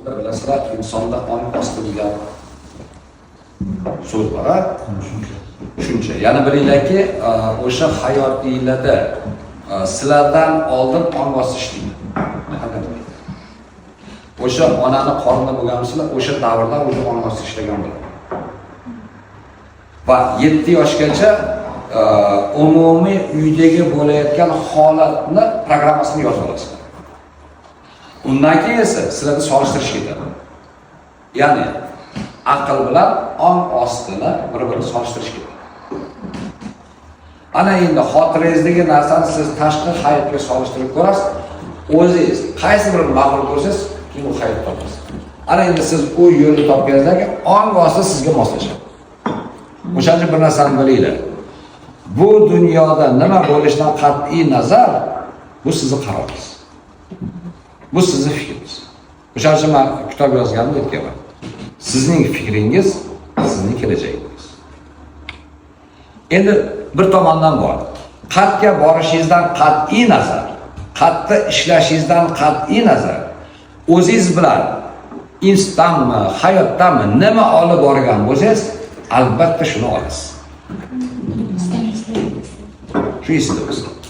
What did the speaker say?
Bilasizlar, insonda ong osti degan so'z bor. Shuncha. Yana bilinglarki, o'sha hayotiylarda sizlardan oldin ong osti ishlaydi. O'sha onani qornida bo'lgansizlar, o'sha davrda o'sha ong osti ishlagan bo'ladi. Va 7 yoshgacha umumiy uydagi bo'layotgan holatni programmasini yozib olasizlar. Undan keyin esa sizlarni solishtirish ketadi. Ya'ni aql bilan ong ostini bir-birini solishtirish ketadi. Ana endi xotirangizdagi narsani siz tashqi hayotga solishtirib ko'rasiz. O'zingiz qaysi birini ma'qul ko'rsangiz, keyin u hayot topasiz. Ana endi siz u yo'lni topganingizdan keyin ong osti sizga moslashadi. O'shaning bir narsani bilinglar. Bu dunyoda nima bo'lishidan qat'iy nazar, bu sizning qaroringiz. Bu sizning fikringiz. O'shaning uchun men kitob yozganimda aytganman. Sizning fikringiz, sizning kelajagingiz. Endi bir tomondan bor. Qat'ga borishingizdan qat'iy nazar, qat'da ishlashingizdan qat'iy nazar, o'zingiz bilan insonmi, hayotdami nima olib borgan bo'lsangiz, albatta shuni olasiz. Shu esingizda bo'lsin.